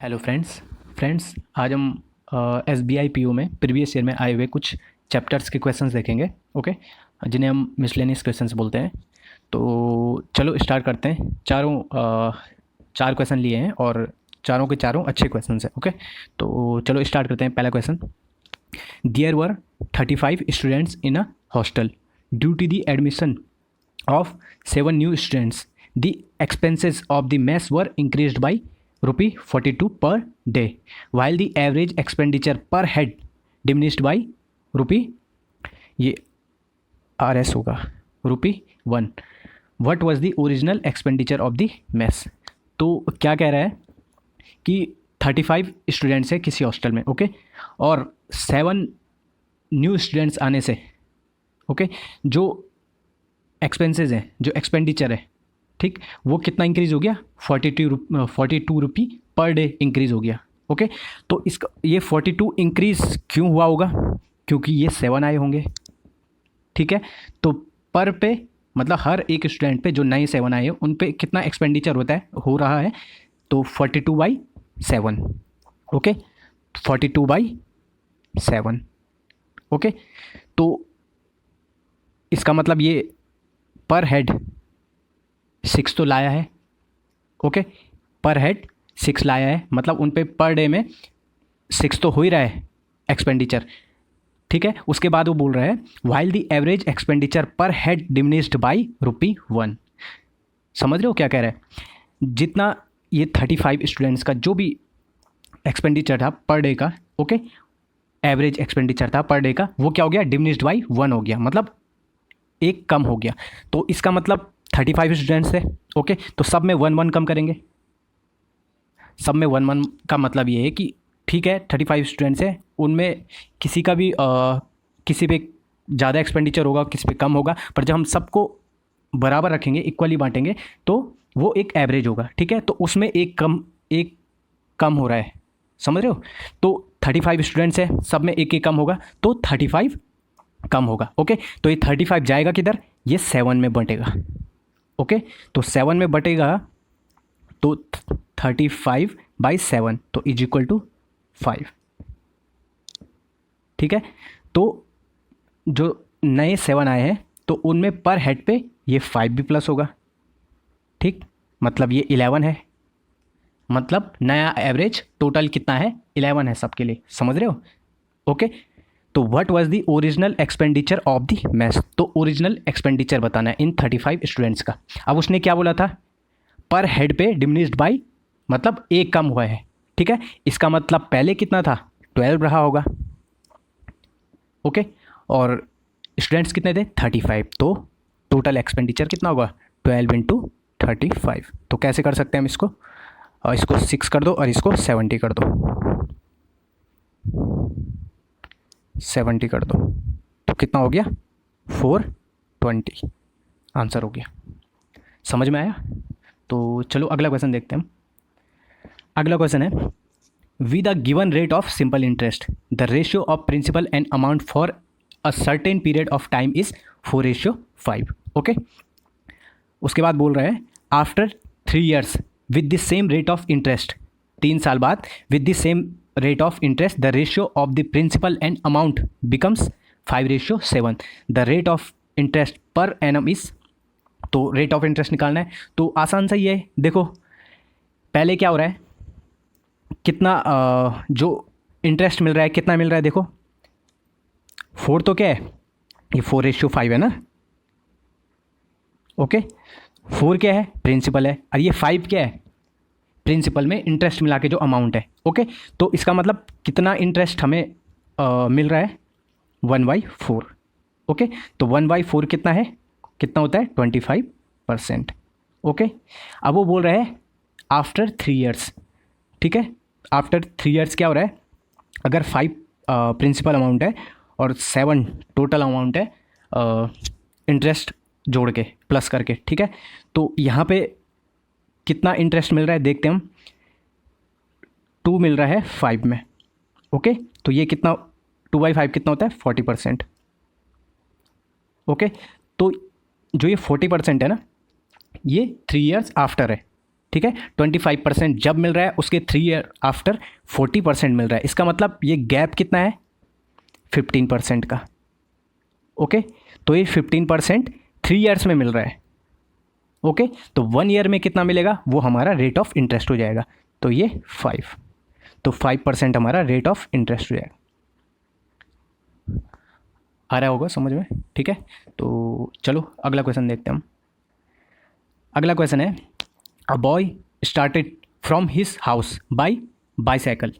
Hello friends आज हम S B I P O में प्रीवियस ईयर में आए हुए कुछ चैप्टर्स के क्वेश्चंस देखेंगे। ओके, जिन्हें हम मिसलेनियस क्वेश्चंस बोलते हैं। तो चलो स्टार्ट करते हैं। चार क्वेश्चन लिए हैं और चारों के चारों अच्छे क्वेश्चंस हैं। ओके, तो चलो स्टार्ट करते हैं। पहला question, there were 35 students in a hostel due to the admission of 7 new students. The expenses of the mess were increased by rupee 42 per day, while the average expenditure per head diminished by rupee, ये R S होगा, रुपी 1. What was the original expenditure of the mess? तो क्या कह रहा है कि 35 students है किसी हॉस्टल में। ओके, और 7 न्यू स्टूडेंट्स आने से ओके जो एक्सपेंसेस हैं, जो एक्सपेंडिचर है, ठीक, वो कितना इंक्रीज़ हो गया? 42 रुपी पर डे इंक्रीज़ हो गया। ओके, तो इसका ये 42 इंक्रीज़ क्यों हुआ होगा? क्योंकि ये 7 आए होंगे। ठीक है, तो पर पे मतलब हर एक स्टूडेंट पे जो नए 7 आए हैं उन पे कितना एक्सपेंडिचर होता है, हो रहा है, तो 42/7। ओके, 42/7। ओके, तो इसका मतलब ये पर हेड 6 तो लाया है। ओके, पर हेड 6 लाया है, मतलब उन पे पर डे में 6 तो हो ही रहा है एक्सपेंडिचर। ठीक है, उसके बाद वो बोल रहा है वाइल द एवरेज एक्सपेंडिचर पर हेड डिमिनिश्ड बाई रुपी 1। समझ रहे हो क्या कह रहा है? जितना ये 35 स्टूडेंट्स का जो भी एक्सपेंडिचर था पर डे का, ओके, एवरेज एक्सपेंडिचर था पर डे का, वो क्या हो गया? डिमिनिश्ड बाई 1 हो गया, मतलब एक कम हो गया। तो इसका मतलब 35 स्टूडेंट्स है। ओके, तो सब में 1 कम करेंगे। सब में 1 का मतलब ये है कि ठीक है 35 स्टूडेंट्स है, उनमें किसी का भी किसी पे ज़्यादा एक्सपेंडिचर होगा, किसी पे कम होगा, पर जब हम सबको बराबर रखेंगे, इक्वली बांटेंगे, तो वो एक एवरेज होगा। ठीक है, तो उसमें एक कम हो रहा है। समझ रहे हो? तो 35 स्टूडेंट्स है, सब में एक कम होगा, तो 35 कम होगा। ओके, तो ये 35 जाएगा किधर? ये 7 में बटेगा। ओके, तो 7 में बटेगा, तो 35/7, तो इज इक्वल टू 5। ठीक है, तो जो नए 7 आए हैं तो उनमें पर हेड पे ये 5 भी प्लस होगा। ठीक, मतलब ये 11 है, मतलब नया एवरेज टोटल कितना है? 11 है सबके लिए। समझ रहे हो? ओके, तो what was the original expenditure of the mess? तो ओरिजिनल एक्सपेंडिचर बताना है इन 35 स्टूडेंट्स का। अब उसने क्या बोला था? पर हेड पे डिमिनिश्ड बाई, मतलब एक कम हुआ है। ठीक है, इसका मतलब पहले कितना था? 12 रहा होगा। ओके, और स्टूडेंट्स कितने थे? 35, तो टोटल एक्सपेंडिचर कितना होगा? 12 इंटू 35। तो कैसे कर सकते हैं हम इसको? और इसको 6 कर दो और इसको 70 कर दो, 70 कर दो, तो कितना हो गया? 420 आंसर हो गया। समझ में आया? तो चलो अगला क्वेश्चन देखते हैं हम। अगला क्वेश्चन है, with a given rate of simple interest the ratio of principal and amount for a certain period of time is 4:5। Okay, उसके बाद बोल रहे हैं after 3 years with the same rate of interest, 3 साल बाद with the same rate of interest the ratio of the principal and amount becomes 5:7। The rate of interest per annum is, तो rate of interest निकालना है। तो आसान सा ही है, देखो पहले क्या हो रहा है, कितना जो इंटरेस्ट मिल रहा है, कितना मिल रहा है? देखो 4 तो क्या है, ये 4:5 है ना। ओके, 4 क्या है? प्रिंसिपल है, और ये 5 क्या है? प्रिंसिपल में इंटरेस्ट मिला के जो अमाउंट है। ओके, तो इसका मतलब कितना इंटरेस्ट हमें मिल रहा है? 1/4। ओके, तो 1/4 कितना है? कितना होता है? 25%। ओके, अब वो बोल रहे हैं आफ्टर 3 years। ठीक है, आफ्टर 3 years क्या हो रहा है? अगर 5 प्रिंसिपल अमाउंट है और 7 टोटल अमाउंट है इंटरेस्ट जोड़ के प्लस करके, ठीक है, तो यहाँ पे कितना इंटरेस्ट मिल रहा है देखते हैं हम। 2 मिल रहा है 5 में। ओके, तो ये कितना, 2/5 कितना होता है? 40%। ओके, तो जो ये 40% है ना, ये 3 years आफ्टर है। ठीक है। 25% जब मिल रहा है उसके 3 ईयर आफ्टर 40% मिल रहा है। इसका मतलब ये गैप कितना है, 15% का। ओके, तो ये 15% 3 ईयर्स में मिल रहा है। ओके, तो 1 ईयर में कितना मिलेगा, वो हमारा रेट ऑफ इंटरेस्ट हो जाएगा। तो ये 5, तो 5% हमारा रेट ऑफ इंटरेस्ट हो जाएगा। आ रहा होगा समझ में, ठीक है। तो चलो अगला क्वेश्चन देखते हैं हम। अगला क्वेश्चन है, a boy started from his house by bicycle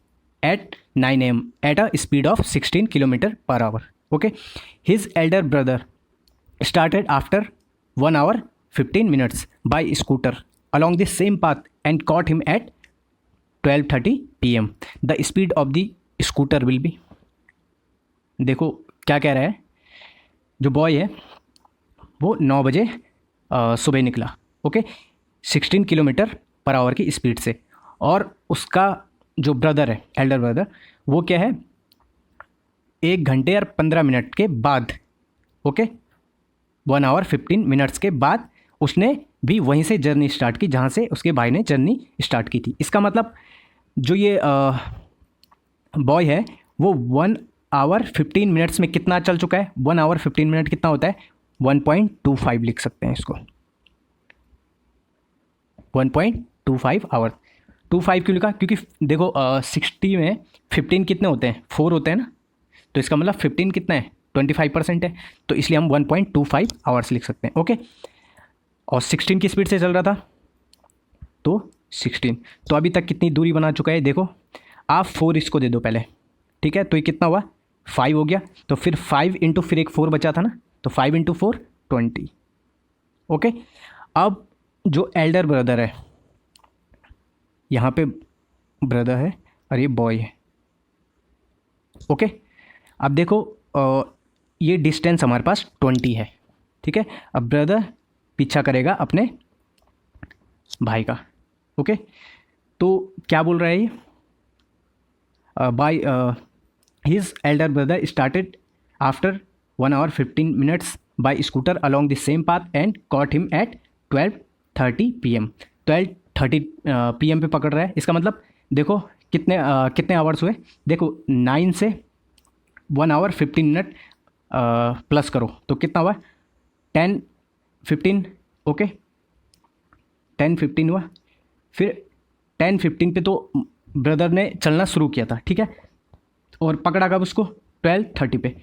at 9 AM at a speed of 16 kilometer per hour. Okay, his elder brother started after 1 hour 15 minutes by scooter along the same path and caught him at 12:30 PM. The speed of the scooter will be, देखो क्या कह रहा है, जो boy है वो 9 बजे सुबह निकला, ओके, 16 किलोमीटर पर आवर की स्पीड से, और उसका जो ब्रदर है, एल्डर ब्रदर, वो क्या है 1 घंटे और 15 मिनट के बाद, ओके, 1 आवर 15 मिनट्स के बाद उसने भी वहीं से जर्नी स्टार्ट की जहाँ से उसके भाई ने जर्नी स्टार्ट की थी। इसका मतलब जो ये बॉय है वो 1 आवर 15 मिनट्स में कितना चल चुका है, 1 आवर 15 मिनट कितना होता है, 1.25 लिख सकते हैं इसको, 1.25 आवर। 25 क्यों लिखा, क्योंकि देखो 60 में 15 कितने होते हैं, 4 होते हैं ना, तो इसका मतलब 15 कितना है, 25% है, तो इसलिए हम 1.25 आवर्स लिख सकते हैं। ओके, और 16 की स्पीड से चल रहा था, तो 16, तो अभी तक कितनी दूरी बना चुका है, देखो आप 4 इसको दे दो पहले, ठीक है, तो ये कितना हुआ, 5 हो गया, तो फिर 5 इंटू फिर एक 4 बचा था ना, तो 5 इंटू 4 20। ओके, अब जो एल्डर ब्रदर है, यहाँ पे ब्रदर है और ये बॉय है। ओके, अब देखो ये डिस्टेंस हमारे पास 20 है, ठीक है। अब ब्रदर पीछा करेगा अपने भाई का, ओके, तो क्या बोल रहा है ये, by his elder brother started after 1 hour 15 minutes by scooter along the same path and caught him at 12:30 PM। 12:30 PM पे पकड़ रहा है। इसका मतलब देखो कितने आवर्स हुए, देखो 9 से 1 आवर 15 मिनट प्लस करो तो कितना हुआ, 10 15, ओके, 10 15 हुआ, फिर 10 15 पे तो ब्रदर ने चलना शुरू किया था, ठीक है, और पकड़ा कब उसको, 12:30 पे,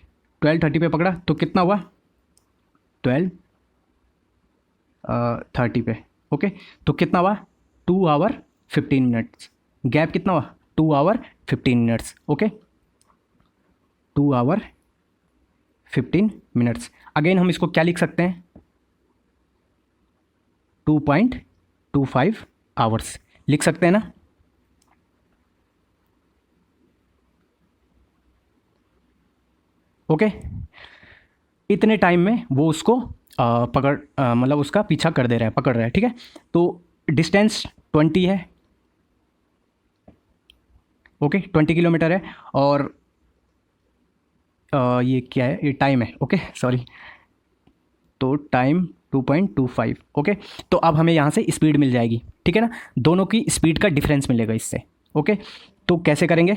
12:30 पे पकड़ा तो कितना हुआ, 12:30 पे, ओके, तो कितना हुआ, 2 आवर 15 मिनट्स, गैप कितना हुआ, 2 hour 15 minutes, okay, 2 hour 15 minutes. Again हम इसको क्या लिख सकते हैं, 2.25 आवर्स लिख सकते हैं ना। ओके, इतने टाइम में वो उसको मतलब उसका पीछा कर दे रहा है, पकड़ रहा है, ठीक है। तो डिस्टेंस 20 है, ओके, 20 किलोमीटर है, और ये क्या है, ये टाइम है, ओके, सॉरी, तो टाइम 2.25, ओके। तो अब हमें यहाँ से स्पीड मिल जाएगी, ठीक है ना, दोनों की स्पीड का डिफरेंस मिलेगा इससे, ओके। तो कैसे करेंगे,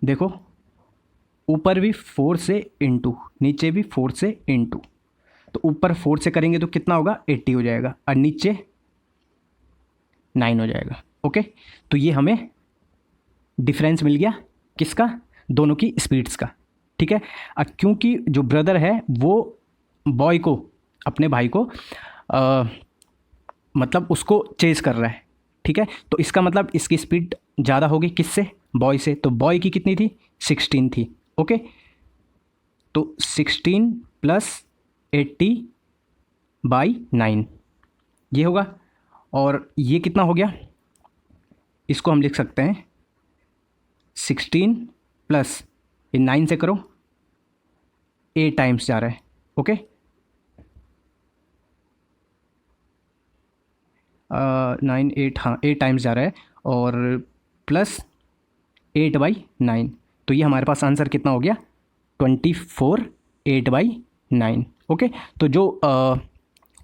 देखो ऊपर भी 4 से इंटू, नीचे भी 4 से इंटू, तो ऊपर 4 से करेंगे तो कितना होगा, 80 हो जाएगा, और नीचे 9 हो जाएगा, ओके। तो ये हमें डिफरेंस मिल गया, किसका, दोनों की स्पीड्स का, ठीक है। अब क्योंकि जो ब्रदर है वो बॉय को, अपने भाई को मतलब उसको चेज कर रहा है, ठीक है, तो इसका मतलब इसकी स्पीड ज़्यादा होगी किससे, बॉय से, तो बॉय की कितनी थी, 16 थी, ओके, तो 16 प्लस 80/9 ये होगा, और ये कितना हो गया, इसको हम लिख सकते हैं 16 प्लस ये 9 से करो, 8 टाइम्स जा रहा है, ओके, 9 8, हाँ 8 टाइम्स जा रहा है, और प्लस 8/9, तो ये हमारे पास आंसर कितना हो गया, 24 8/9, ओके। तो जो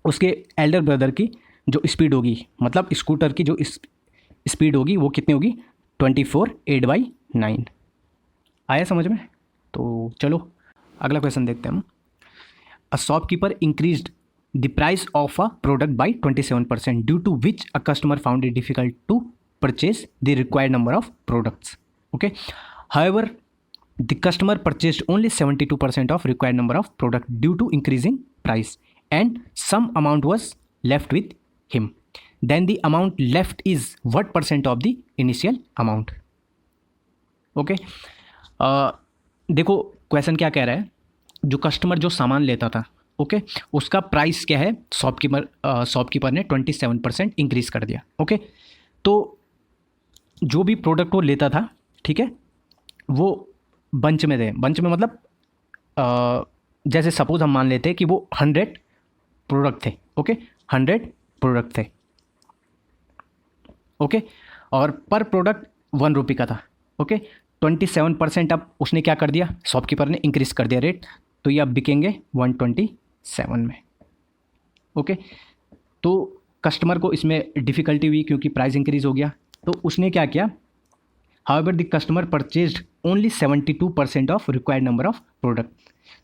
उसके एल्डर ब्रदर की जो स्पीड होगी, मतलब स्कूटर की जो स्पीड होगी वो कितनी होगी, 24/8/9। आया समझ में? तो चलो अगला क्वेश्चन देखते हैं हम। A shopkeeper increased the price of a product by 27% due to which a customer found it difficult to purchase the required number of products. Okay, however the customer purchased only 72% of required number of product due to increasing price and some amount was left with him, then the amount left is what percent of the initial amount? Okay, देखो question क्या कह रहा है, जो customer जो सामान लेता था, ओके, उसका प्राइस क्या है, शॉपकीपर ने 27% इंक्रीज़ कर दिया। ओके, तो जो भी प्रोडक्ट वो लेता था, ठीक है, वो बंच में थे। बंच में मतलब जैसे सपोज हम मान लेते हैं कि वो 100 प्रोडक्ट थे। ओके, 100 प्रोडक्ट थे। ओके, और पर प्रोडक्ट 1 रुपये का था। ओके, 27% अब उसने क्या कर दिया, शॉपकीपर ने इंक्रीज़ कर दिया रेट, तो ये अब बिकेंगे 127 में। ओके, तो कस्टमर को इसमें डिफ़िकल्टी हुई क्योंकि प्राइस इंक्रीज़ हो गया, तो उसने क्या किया, however the customer purchased only 72% of required number of product.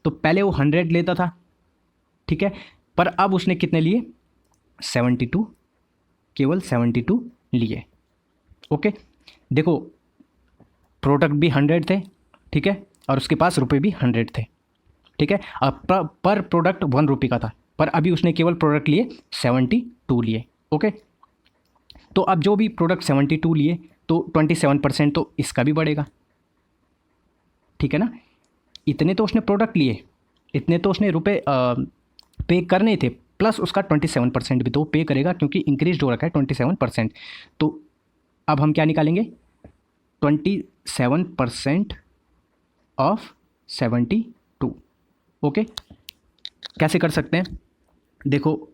तो पहले वो 100 लेता था, ठीक है, पर अब उसने कितने लिए, 72, केवल 72 लिए। ओके, देखो प्रोडक्ट भी 100 थे, ठीक है, और उसके पास रुपए भी 100 थे, ठीक है। अब पर प्रोडक्ट 1 रुपये का था, पर अभी उसने केवल प्रोडक्ट लिए 72 लिए। ओके, तो अब जो भी प्रोडक्ट 72 लिए तो 27% तो इसका भी बढ़ेगा, ठीक है ना। इतने तो उसने प्रोडक्ट लिए, इतने तो उसने रुपए पे करने थे, प्लस उसका 27% भी तो पे करेगा क्योंकि इंक्रीज हो रखा है 27%। तो अब हम क्या निकालेंगे, 27% ऑफ 72। ओके, कैसे कर सकते हैं, देखो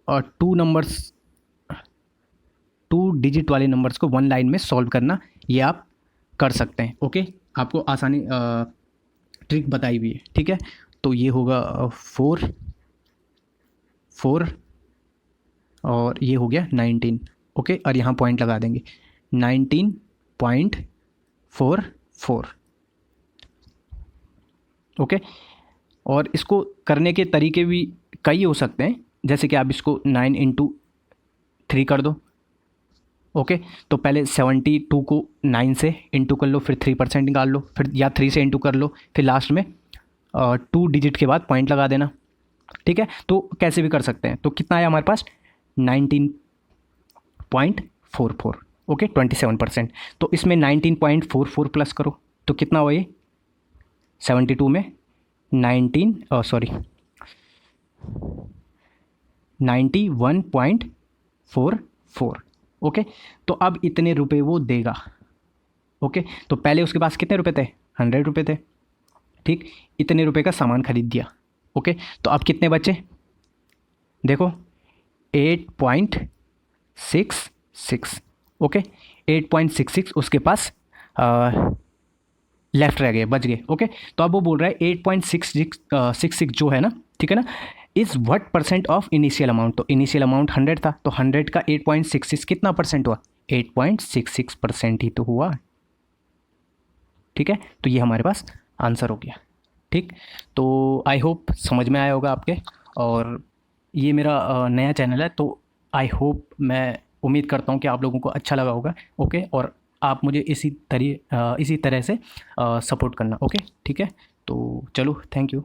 2 डिजिट वाले नंबर्स को 1 लाइन में सॉल्व करना, ये आप कर सकते हैं। ओके, आपको आसानी ट्रिक बताई हुई है, ठीक है। तो ये होगा 4 और ये हो गया 19। ओके, और यहाँ पॉइंट लगा देंगे 19.44। ओके, और इसको करने के तरीके भी कई हो सकते हैं, जैसे कि आप इसको 9 × 3 कर दो। ओके, तो पहले 72 को 9 से इंटू कर लो, फिर 3% निकाल लो, फिर या 3 से इंटू कर लो, फिर लास्ट में 2 डिजिट के बाद पॉइंट लगा देना, ठीक है। तो कैसे भी कर सकते हैं। तो कितना आया हमारे पास, 19.44। ओके, 27%। तो इसमें 19.44 प्लस करो तो कितना हुआ ये, 72 में 91.44। ओके, तो अब इतने रुपए वो देगा। ओके, तो पहले उसके पास कितने रुपए थे, 100 रुपये थे, ठीक, इतने रुपए का सामान खरीद दिया। ओके, तो अब कितने बचे, देखो 8.66। ओके, 8.66 उसके पास लेफ्ट रह गए, बच गए। ओके, तो अब वो बोल रहा है 8.66 जो है ना, ठीक है ना, is what percent of initial amount. तो इनिशियल अमाउंट 100 था, तो 100 का 8.66 कितना परसेंट हुआ, 8.66% ही तो हुआ, ठीक है। तो ये हमारे पास आंसर हो गया, ठीक। तो आई होप समझ में आया होगा आपके, और ये मेरा नया चैनल है, तो आई होप, मैं उम्मीद करता हूँ कि आप लोगों को अच्छा लगा होगा। ओके, और आप मुझे इसी तरह से सपोर्ट करना। ओके, ठीक है, तो चलो, थैंक यू।